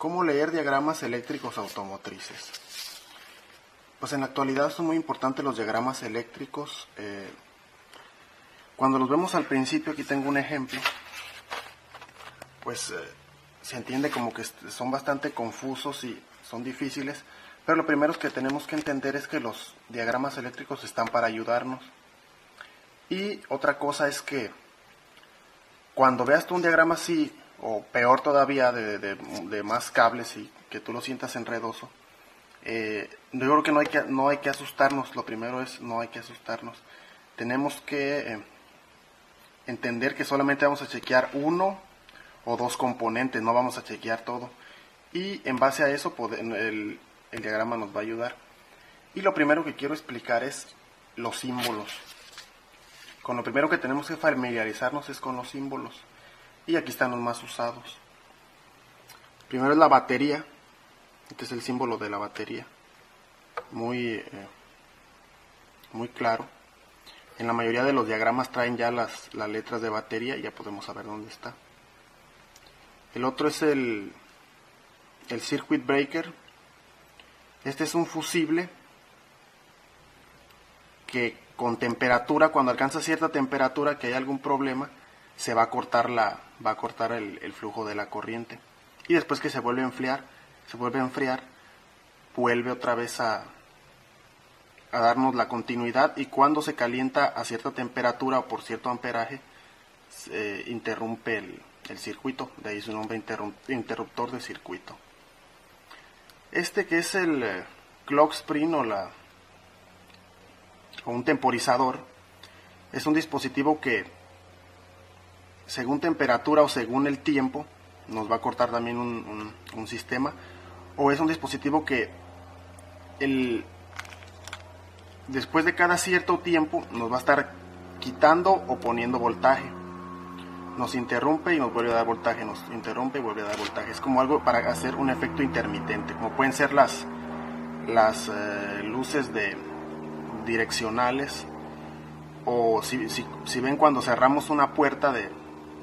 ¿Cómo leer diagramas eléctricos automotrices? Pues en la actualidad son muy importantes los diagramas eléctricos. Cuando los vemos al principio, aquí tengo un ejemplo, pues se entiende como que son bastante confusos y son difíciles, pero lo primero que tenemos que entender es que los diagramas eléctricos están para ayudarnos. Y otra cosa es que cuando veas tú un diagrama así, o peor todavía, de más cables y que tú lo sientas enredoso, yo creo que no hay que asustarnos. Lo primero es, no hay que asustarnos. Tenemos que entender que solamente vamos a chequear uno o dos componentes, no vamos a chequear todo. Y en base a eso el diagrama nos va a ayudar. Y lo primero que quiero explicar es los símbolos. Con lo primero que tenemos que familiarizarnos es con los símbolos. Y aquí están los más usados. Primero es la batería. Este es el símbolo de la batería. Muy claro. En la mayoría de los diagramas traen ya las letras de batería y ya podemos saber dónde está. El otro es el circuit breaker. Este es un fusible que con temperatura, cuando alcanza cierta temperatura, que hay algún problema, se va a cortar el flujo de la corriente. Y después que se vuelve a enfriar, vuelve otra vez a darnos la continuidad, y cuando se calienta a cierta temperatura o por cierto amperaje, interrumpe el circuito. De ahí su nombre, interruptor de circuito. Este, que es el clock spring o un temporizador, es un dispositivo que según temperatura o según el tiempo nos va a cortar también un sistema, o es un dispositivo que después de cada cierto tiempo nos va a estar quitando o poniendo voltaje. Nos interrumpe y nos vuelve a dar voltaje, nos interrumpe y vuelve a dar voltaje. Es como algo para hacer un efecto intermitente, como pueden ser las luces direccionales, o si ven cuando cerramos una puerta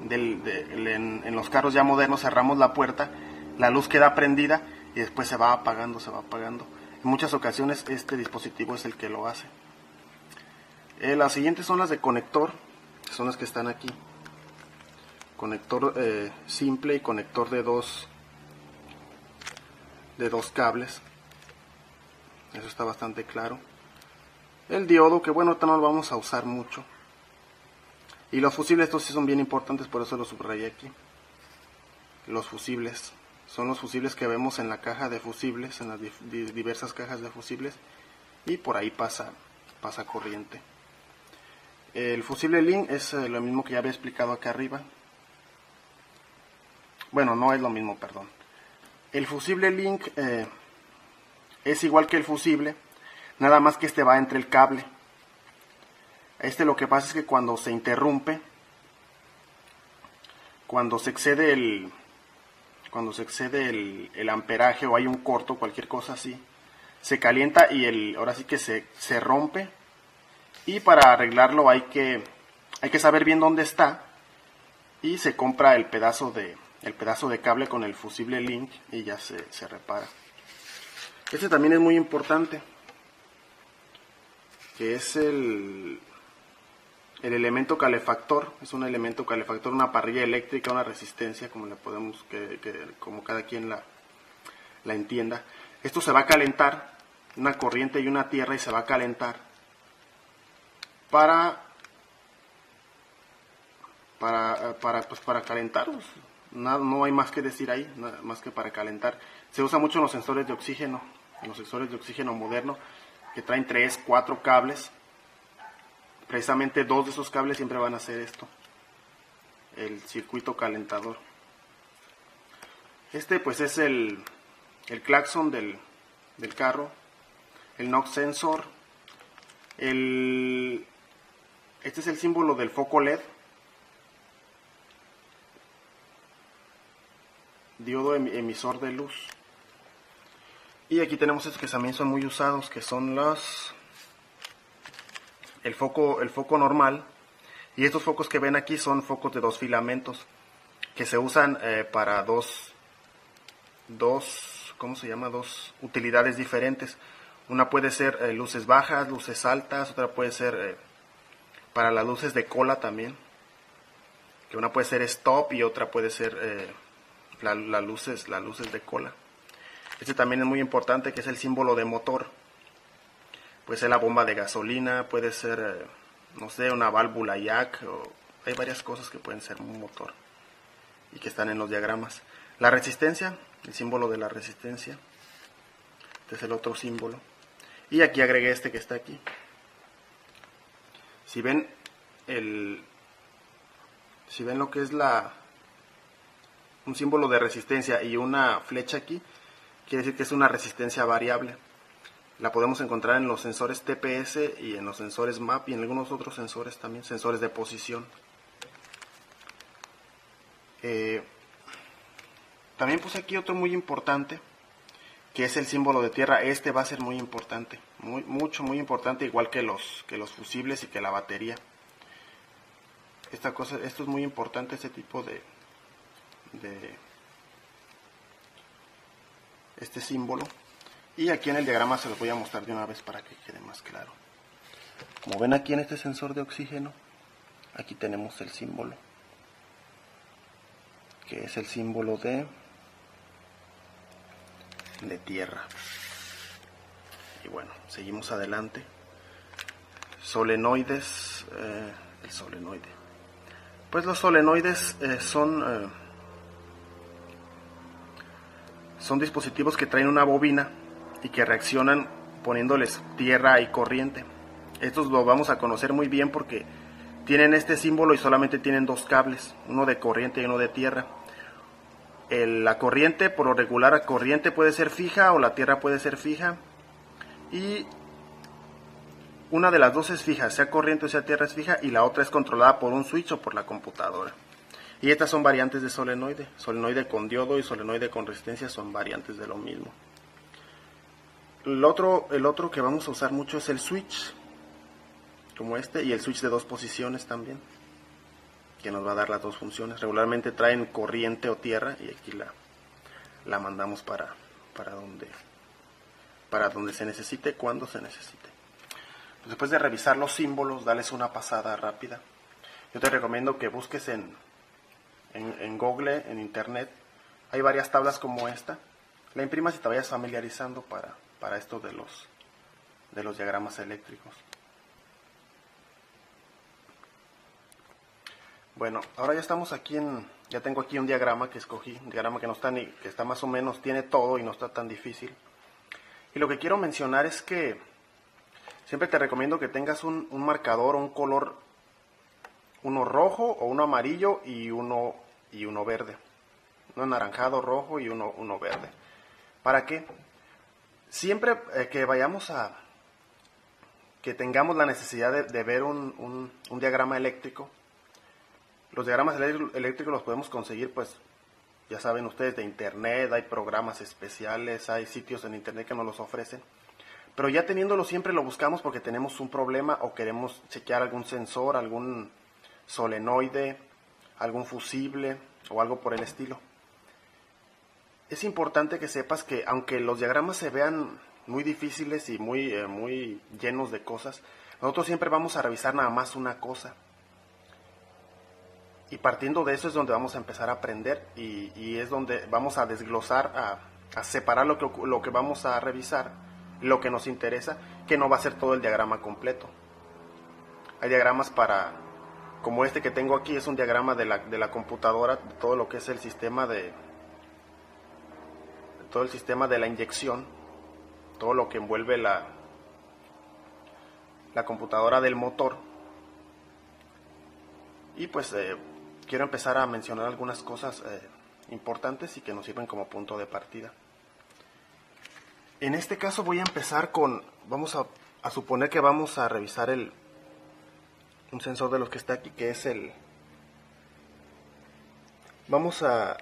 en los carros ya modernos, cerramos la puerta, la luz queda prendida y después se va apagando. En muchas ocasiones este dispositivo es el que lo hace. Las siguientes son las de conector, que son las que están aquí. Conector simple y conector de dos cables. Eso está bastante claro. El diodo, que bueno, ahorita no lo vamos a usar mucho. Y los fusibles, estos sí son bien importantes, por eso los subrayé aquí. Los fusibles son los fusibles que vemos en la caja de fusibles, en las diversas cajas de fusibles, y por ahí pasa corriente. El fusible link es lo mismo que ya había explicado acá arriba. Bueno, no es lo mismo, perdón. El fusible link es igual que el fusible, nada más que este va entre el cable. Lo que pasa es que cuando se interrumpe, cuando se excede el amperaje o hay un corto, cualquier cosa así, se calienta y ahora sí que se rompe, y para arreglarlo hay que saber bien dónde está, y se compra el pedazo de cable con el fusible link y ya se repara. Este también es muy importante, que es el elemento calefactor. Es un elemento calefactor, una parrilla eléctrica, una resistencia, como le podemos como cada quien la entienda. Esto se va a calentar, una corriente y una tierra, y se va a calentar para calentarlos. No hay más que decir ahí, nada más que para calentar. Se usa mucho en los sensores de oxígeno, modernos, que traen 3, 4 cables. Precisamente 2 de esos cables siempre van a hacer esto, el circuito calentador. Pues es el claxon del carro, el knock sensor, este es el símbolo del foco LED, diodo emisor de luz. Y aquí tenemos estos que también son muy usados, que son el foco normal. Y estos focos que ven aquí son focos de 2 filamentos, que se usan para dos ¿cómo se llama? Dos utilidades diferentes. Una puede ser luces bajas, luces altas, otra puede ser para las luces de cola también, que una puede ser stop y otra puede ser las luces de cola. Este también es muy importante, que es el símbolo de motor. Puede ser la bomba de gasolina, puede ser, no sé, una válvula jack, hay varias cosas que pueden ser un motor y que están en los diagramas. La resistencia, el símbolo de la resistencia, este es el otro símbolo. Y aquí agregué este que está aquí. Si ven lo que es un símbolo de resistencia y una flecha aquí, quiere decir que es una resistencia variable. La podemos encontrar en los sensores TPS y en los sensores MAP y en algunos otros sensores también, sensores de posición. También puse aquí otro muy importante, que es el símbolo de tierra. Este va a ser muy importante, muy importante, igual que los fusibles y que la batería. Esto es muy importante, este tipo de este símbolo. Y aquí en el diagrama se los voy a mostrar de una vez para que quede más claro. Como ven aquí en este sensor de oxígeno, aquí tenemos el símbolo, que es el símbolo de tierra. Y bueno, seguimos adelante. Solenoides, el solenoide. Pues los solenoides son dispositivos que traen una bobina y que reaccionan poniéndoles tierra y corriente. Estos los vamos a conocer muy bien porque tienen este símbolo y solamente tienen dos cables, uno de corriente y uno de tierra. La corriente, por lo regular, la corriente puede ser fija o la tierra puede ser fija, y una de las dos es fija, sea corriente o sea tierra es fija, y la otra es controlada por un switch o por la computadora. Y estas son variantes de solenoide. Solenoide con diodo y solenoide con resistencia son variantes de lo mismo. El otro que vamos a usar mucho es el switch, como este, y el switch de dos posiciones también, que nos va a dar las dos funciones. Regularmente traen corriente o tierra y aquí la mandamos para donde se necesite, cuando se necesite. Pues después de revisar los símbolos, darles una pasada rápida. Yo te recomiendo que busques en Google, en internet. Hay varias tablas como esta. La imprimas y te vayas familiarizando para esto de los diagramas eléctricos. Bueno, ahora ya estamos aquí ya tengo aquí un diagrama que escogí, un diagrama que no está que está más o menos, tiene todo y no está tan difícil. Y lo que quiero mencionar es que siempre te recomiendo que tengas un marcador o un color, uno rojo o uno amarillo y uno verde. Uno anaranjado, rojo y uno verde. ¿Para qué? Siempre que tengamos la necesidad de ver un diagrama eléctrico. Los diagramas eléctricos los podemos conseguir, pues, ya saben ustedes, de internet. Hay programas especiales, hay sitios en internet que nos los ofrecen. Pero ya teniéndolo siempre lo buscamos porque tenemos un problema o queremos chequear algún sensor, algún solenoide, algún fusible o algo por el estilo. Es importante que sepas que aunque los diagramas se vean muy difíciles y muy llenos de cosas, nosotros siempre vamos a revisar nada más una cosa. Y partiendo de eso es donde vamos a empezar a aprender y es donde vamos a desglosar, a separar lo que vamos a revisar, lo que nos interesa, que no va a ser todo el diagrama completo. Hay diagramas como este que tengo aquí, es un diagrama de la computadora, de todo lo que es el sistema de la inyección, todo lo que envuelve la computadora del motor. Y pues quiero empezar a mencionar algunas cosas importantes y que nos sirven como punto de partida. En este caso voy a empezar vamos a suponer que vamos a revisar un sensor de los que está aquí, que es vamos a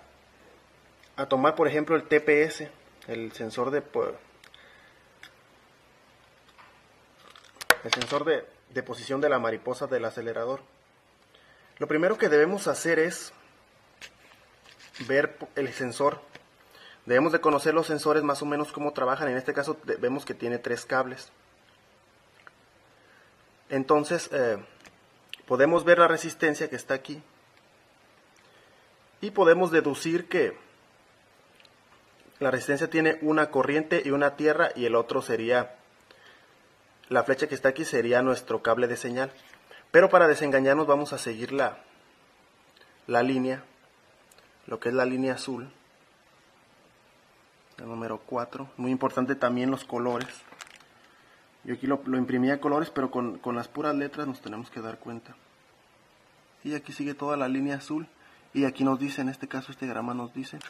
tomar por ejemplo el TPS, el sensor de posición de la mariposa del acelerador. Lo primero que debemos hacer es ver el sensor Debemos de conocer los sensores más o menos cómo trabajan. En este caso vemos que tiene 3 cables. Entonces podemos ver la resistencia que está aquí y podemos deducir que la resistencia tiene una corriente y una tierra, y el otro sería, la flecha que está aquí sería nuestro cable de señal. Pero para desengañarnos vamos a seguir la línea, lo que es la línea azul, el número 4. Muy importante también los colores. Yo aquí lo imprimí a colores, pero con las puras letras nos tenemos que dar cuenta. Y aquí sigue toda la línea azul, y aquí nos dice, en este caso este diagrama nos dice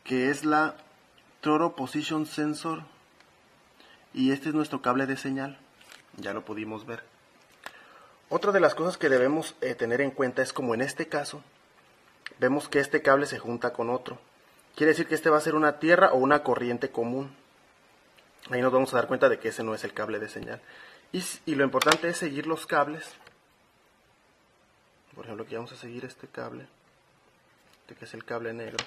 que es la Throttle Position Sensor, y este es nuestro cable de señal. Ya lo pudimos ver. Otra de las cosas que debemos tener en cuenta es, como en este caso vemos que este cable se junta con otro, quiere decir que este va a ser una tierra o una corriente común. Ahí nos vamos a dar cuenta de que ese no es el cable de señal. Y lo importante es seguir los cables. Por ejemplo, aquí vamos a seguir este cable, este que es el cable negro.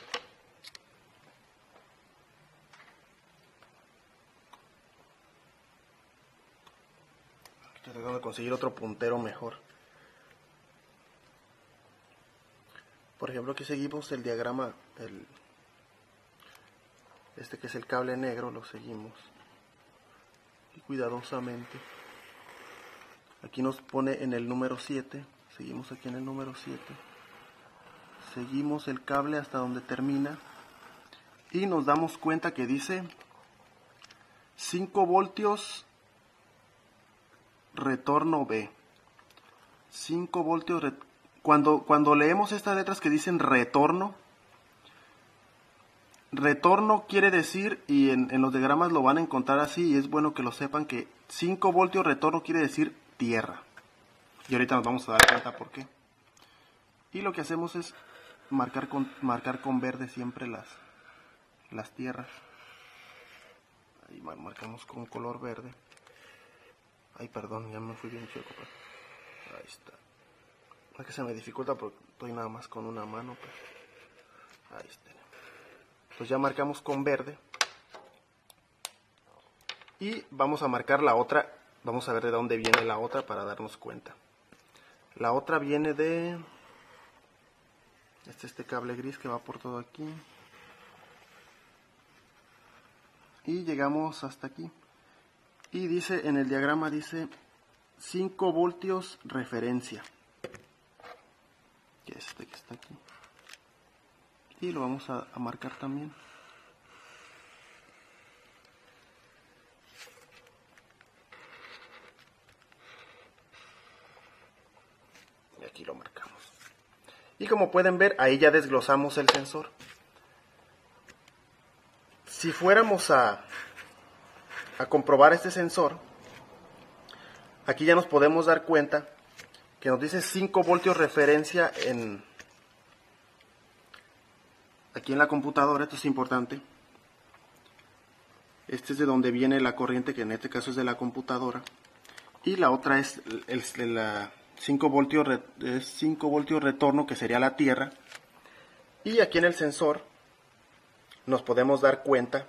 Estoy tratando de conseguir otro puntero mejor. Por ejemplo, aquí seguimos el diagrama, este que es el cable negro, lo seguimos. Y cuidadosamente. Aquí nos pone en el número 7. Seguimos aquí en el número 7. Seguimos el cable hasta donde termina. Y nos damos cuenta que dice 5 voltios retorno B. 5 voltios. Cuando leemos estas letras que dicen retorno quiere decir, y en los diagramas lo van a encontrar así, y es bueno que lo sepan, que 5 voltios retorno quiere decir tierra. Y ahorita nos vamos a dar cuenta por qué. Y lo que hacemos es marcar con verde siempre las tierras. Ahí marcamos con color verde. Ay, perdón, ya me fui bien chueco. Pero ahí está. Es que se me dificulta porque estoy nada más con una mano. Pero ahí está. Entonces ya marcamos con verde. Y vamos a marcar la otra. Vamos a ver de dónde viene la otra para darnos cuenta. La otra viene de este cable gris que va por todo aquí. Y llegamos hasta aquí. Y dice, en el diagrama dice 5 voltios referencia. Que es este que está aquí. Y lo vamos a marcar también. Y aquí lo marcamos. Y como pueden ver, ahí ya desglosamos el sensor. Si fuéramos a comprobar este sensor, aquí ya nos podemos dar cuenta que nos dice 5 voltios referencia aquí en la computadora. Esto es importante. Este es de donde viene la corriente, que en este caso es de la computadora. Y la otra es la 5 voltios retorno, que sería la tierra. Y aquí en el sensor nos podemos dar cuenta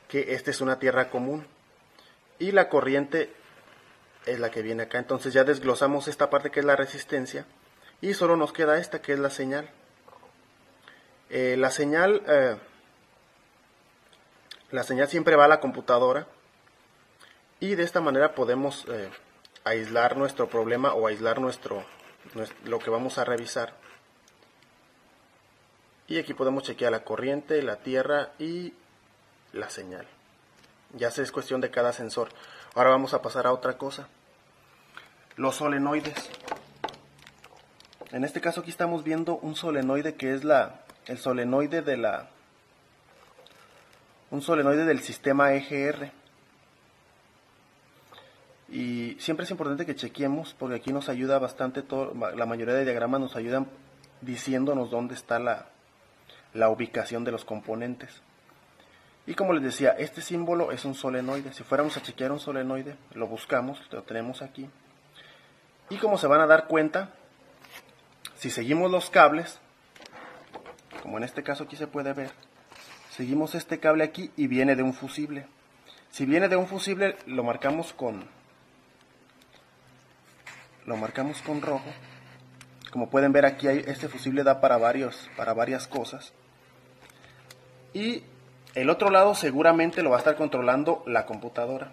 que esta es una tierra común y la corriente es la que viene acá. Entonces ya desglosamos esta parte que es la resistencia y solo nos queda esta que es la señal. La señal siempre va a la computadora, y de esta manera podemos aislar nuestro problema o aislar lo que vamos a revisar. Y aquí podemos chequear la corriente, la tierra y la señal. Ya es cuestión de cada sensor. Ahora vamos a pasar a otra cosa. Los solenoides. En este caso aquí estamos viendo un solenoide que es el solenoide un solenoide del sistema EGR. Y siempre es importante que chequeemos, porque aquí nos ayuda bastante, la mayoría de diagramas nos ayudan diciéndonos dónde está la ubicación de los componentes. Y como les decía, este símbolo es un solenoide. Si fuéramos a chequear un solenoide, lo buscamos, lo tenemos aquí. Y como se van a dar cuenta, si seguimos los cables, como en este caso aquí se puede ver, seguimos este cable aquí y viene de un fusible. Si viene de un fusible lo marcamos con rojo. Como pueden ver aquí este fusible da para varias cosas. Y el otro lado seguramente lo va a estar controlando la computadora.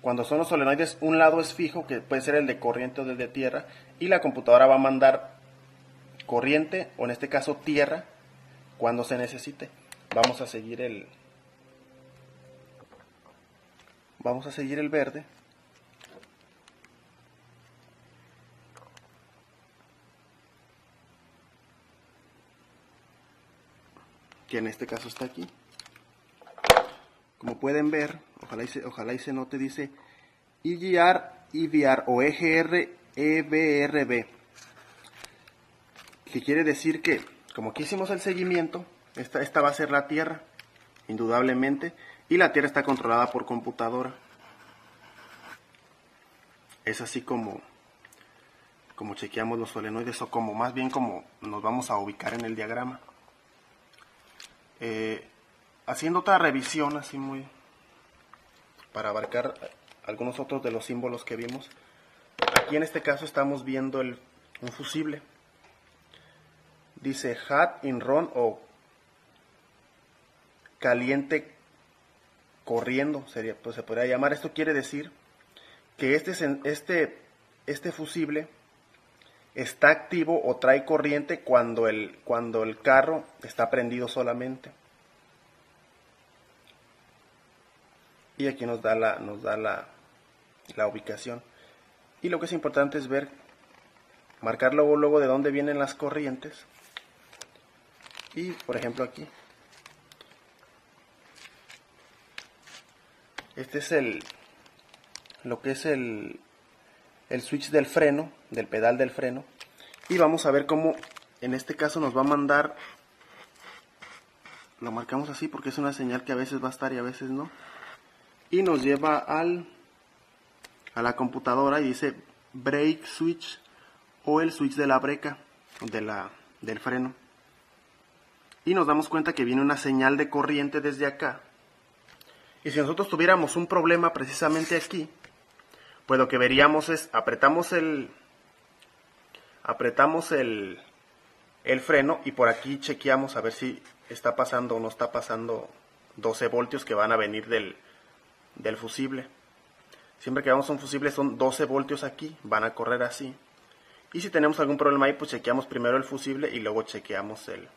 Cuando son los solenoides, un lado es fijo, que puede ser el de corriente o el de tierra, y la computadora va a mandar corriente, o en este caso tierra, cuando se necesite. Vamos a seguir el verde. Que en este caso está aquí. Como pueden ver, ojalá y se note, dice EGR, EVR o EGR, EBRB. Que quiere decir que, como aquí hicimos el seguimiento, esta va a ser la tierra, indudablemente, y la tierra está controlada por computadora. Es así como chequeamos los solenoides, o como más bien como nos vamos a ubicar en el diagrama. Haciendo otra revisión así muy para abarcar algunos otros de los símbolos que vimos. Aquí en este caso estamos viendo un fusible. Dice hot in run o caliente corriendo, pues se podría llamar. Esto quiere decir que este fusible está activo o trae corriente cuando el carro está prendido solamente. Y aquí nos da la ubicación. Y lo que es importante es marcar luego de dónde vienen las corrientes. Y por ejemplo aquí, este es lo que es el switch del freno, del pedal del freno. Y vamos a ver cómo en este caso nos va a mandar, lo marcamos así porque es una señal que a veces va a estar y a veces no. Y nos lleva a la computadora y dice brake switch o el switch de la breca del freno. Y nos damos cuenta que viene una señal de corriente desde acá. Y si nosotros tuviéramos un problema precisamente aquí, pues lo que veríamos es apretamos el freno y por aquí chequeamos a ver si está pasando o no está pasando 12 voltios que van a venir del fusible. Siempre que vamos a un fusible son 12 voltios aquí, van a correr así. Y si tenemos algún problema ahí, pues chequeamos primero el fusible y luego chequeamos el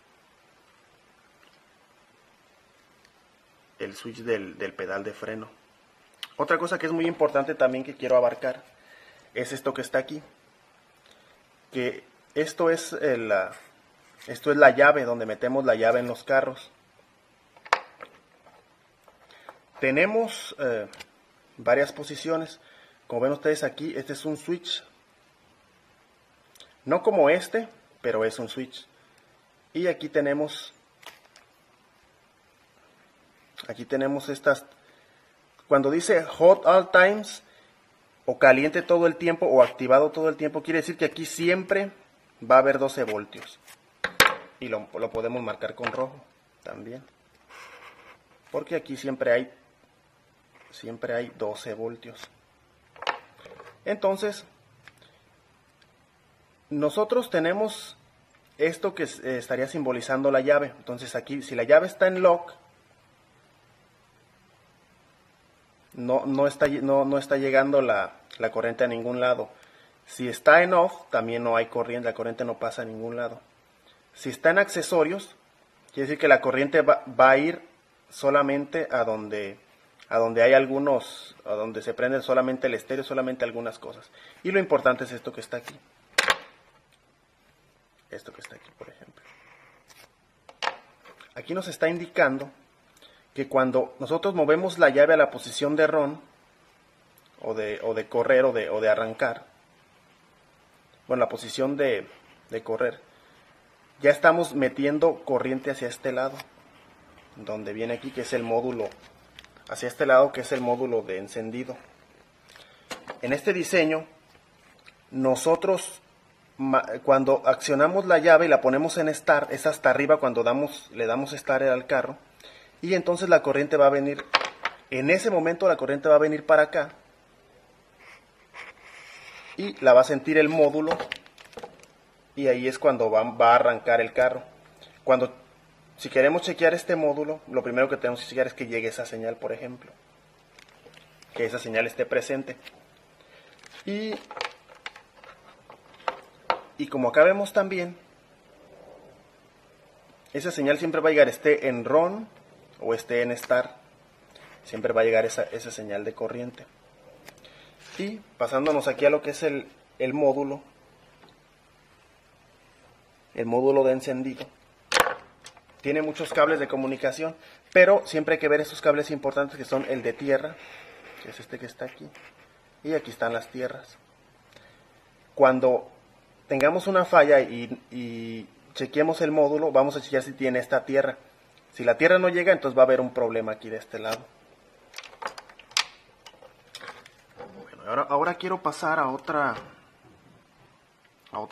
switch del pedal de freno. Otra cosa que es muy importante también que quiero abarcar es esto que está aquí. Que esto es la llave, donde metemos la llave en los carros. Tenemos varias posiciones. Como ven ustedes aquí, este es un switch. No como este, pero es un switch. Y aquí tenemos estas. Cuando dice hot all times, o caliente todo el tiempo, o activado todo el tiempo, quiere decir que aquí siempre va a haber 12 voltios. Y lo podemos marcar con rojo también. Porque aquí siempre hay 12 voltios. Entonces, nosotros tenemos esto que estaría simbolizando la llave. Entonces aquí, si la llave está en lock, no está llegando la corriente a ningún lado. Si está en off, también no hay corriente, la corriente no pasa a ningún lado. Si está en accesorios, quiere decir que la corriente va a ir solamente a donde hay algunos, a donde se prende solamente el estéreo, solamente algunas cosas. Y lo importante es esto que está aquí. Esto que está aquí, por ejemplo. Aquí nos está indicando que cuando nosotros movemos la llave a la posición de run, o de correr, o de arrancar, bueno, la posición de correr, ya estamos metiendo corriente hacia este lado, donde viene aquí, que es el módulo, hacia este lado, que es el módulo de encendido. En este diseño, nosotros cuando accionamos la llave y la ponemos en Start, es hasta arriba cuando le damos Start al carro, y entonces la corriente va a venir, en ese momento la corriente va a venir para acá, y la va a sentir el módulo, y ahí es cuando va a arrancar el carro. Si queremos chequear este módulo, lo primero que tenemos que chequear es que llegue esa señal, por ejemplo, que esa señal esté presente. Y como acá vemos también, esa señal siempre va a llegar, esté en RON o esté en Start, siempre va a llegar esa señal de corriente. Y pasándonos aquí a lo que es el módulo de encendido, tiene muchos cables de comunicación, pero siempre hay que ver estos cables importantes, que son el de tierra, que es este que está aquí, y aquí están las tierras. Cuando tengamos una falla y chequeemos el módulo, vamos a chequear si tiene esta tierra. Si la tierra no llega, entonces va a haber un problema aquí de este lado. Bueno, ahora quiero pasar a otra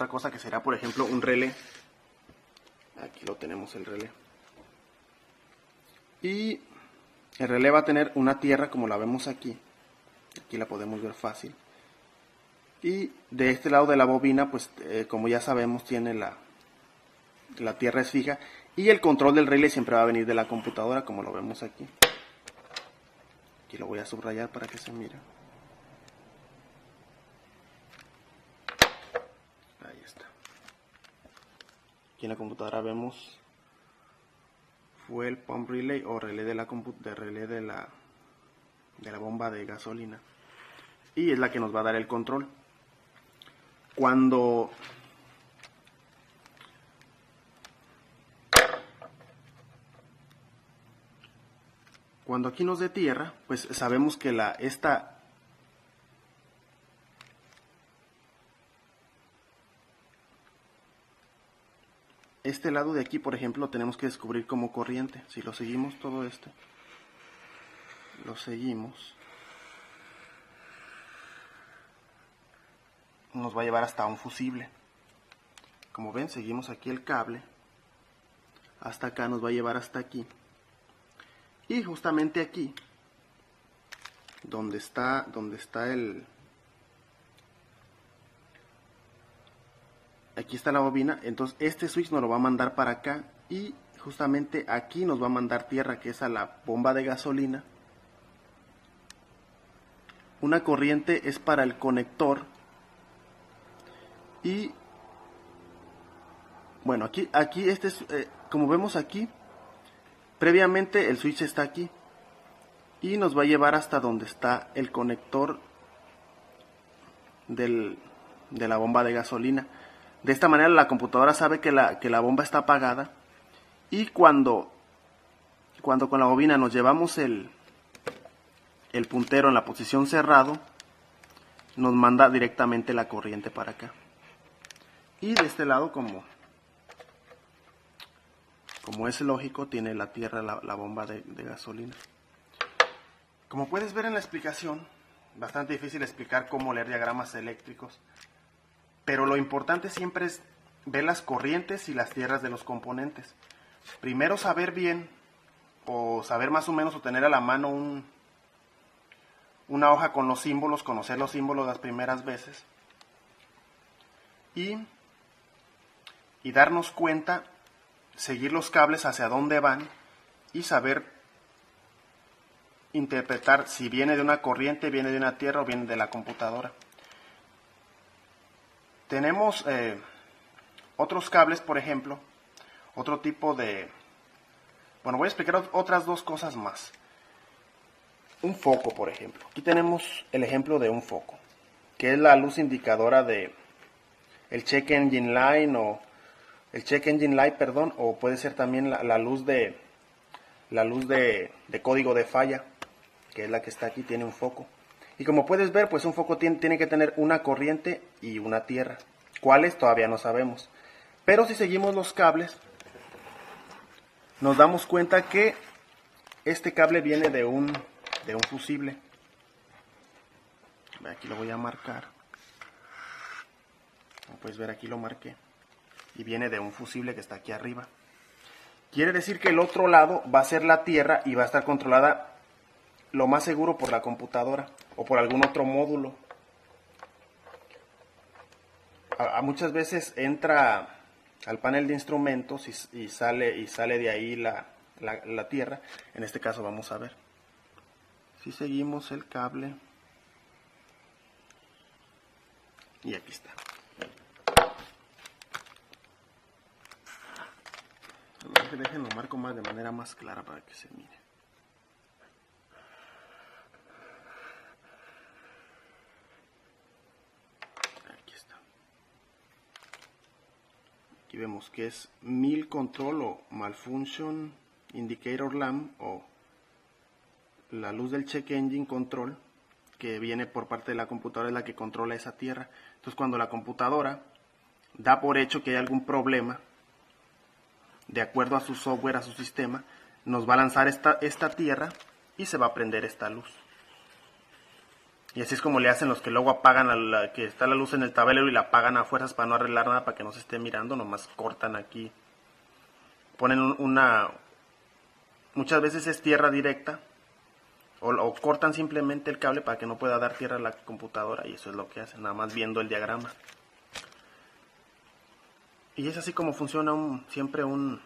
cosa que será, por ejemplo, un relé. Aquí lo tenemos, el relé. Y el relé va a tener una tierra como la vemos aquí. Aquí la podemos ver fácil. Y de este lado de la bobina, pues como ya sabemos, tiene la tierra es fija. Y el control del relé siempre va a venir de la computadora, como lo vemos aquí. Aquí lo voy a subrayar para que se mire. Ahí está. Aquí en la computadora vemos Fuel Pump Relay o relé de la bomba de gasolina. Y es la que nos va a dar el control. Cuando aquí nos dé tierra, pues sabemos que este lado de aquí, por ejemplo, tenemos que descubrir como corriente. Si lo seguimos todo esto, lo seguimos, nos va a llevar hasta un fusible. Como ven, seguimos aquí el cable, hasta acá nos va a llevar hasta aquí. Y justamente aquí, donde está aquí está la bobina, entonces este switch nos lo va a mandar para acá, y justamente aquí nos va a mandar tierra, que es a la bomba de gasolina. Una corriente es para el conector, y bueno, aquí como vemos aquí, previamente el switch está aquí, y nos va a llevar hasta donde está el conector de la bomba de gasolina. De esta manera la computadora sabe que la bomba está apagada, y cuando con la bobina nos llevamos el puntero en la posición cerrado, nos manda directamente la corriente para acá. Y de este lado, como es lógico, tiene la tierra la bomba de gasolina. Como puedes ver en la explicación, bastante difícil explicar cómo leer diagramas eléctricos, pero lo importante siempre es ver las corrientes y las tierras de los componentes. Primero saber bien, o saber más o menos, o tener a la mano una hoja con los símbolos, conocer los símbolos las primeras veces, y darnos cuenta, seguir los cables hacia dónde van, y saber interpretar si viene de una corriente, viene de una tierra o viene de la computadora. Tenemos otros cables, por ejemplo, otro tipo de... Bueno, voy a explicar otras dos cosas más. Un foco, por ejemplo. Aquí tenemos el ejemplo de un foco, que es la luz indicadora de el check engine light, o puede ser también la luz de código de falla, que es la que está aquí, tiene un foco. Y como puedes ver, pues un foco tiene que tener una corriente y una tierra. ¿Cuáles? Todavía no sabemos. Pero si seguimos los cables, nos damos cuenta que este cable viene de un fusible. Aquí lo voy a marcar. Como puedes ver, aquí lo marqué. Y viene de un fusible que está aquí arriba. Quiere decir que el otro lado va a ser la tierra y va a estar controlada lo más seguro por la computadora o por algún otro módulo. Muchas veces entra al panel de instrumentos y sale de ahí la tierra. En este caso vamos a ver. Si seguimos el cable. Y aquí está. Déjenlo marco más de manera más clara para que se mire. Aquí está. Aquí vemos que es MIL Control o Malfunction Indicator Lamp o la luz del Check Engine Control que viene por parte de la computadora, es la que controla esa tierra. Entonces cuando la computadora da por hecho que hay algún problema, de acuerdo a su software, a su sistema, nos va a lanzar esta tierra y se va a prender esta luz. Y así es como le hacen los que luego apagan, que está la luz en el tablero y la apagan a fuerzas para no arreglar nada, para que no se esté mirando, nomás cortan aquí. Ponen muchas veces es tierra directa, o cortan simplemente el cable para que no pueda dar tierra a la computadora, y eso es lo que hacen, nada más viendo el diagrama. Y es así como funciona siempre un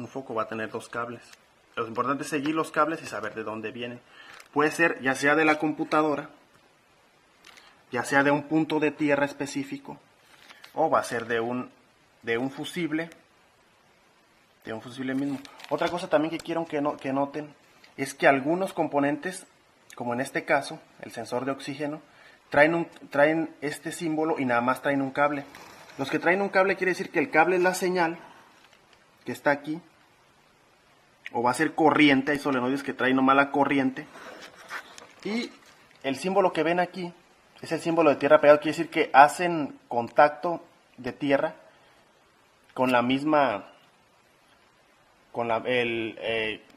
foco, va a tener dos cables. Lo importante es seguir los cables y saber de dónde vienen. Puede ser ya sea de la computadora, ya sea de un punto de tierra específico, o va a ser de un fusible, mismo. Otra cosa también que quiero que noten es que algunos componentes, como en este caso, el sensor de oxígeno, traen este símbolo y nada más traen un cable. Los que traen un cable quiere decir que el cable es la señal que está aquí, o va a ser corriente, hay solenoides que traen nomás la corriente, y el símbolo que ven aquí es el símbolo de tierra pegado, quiere decir que hacen contacto de tierra con la misma,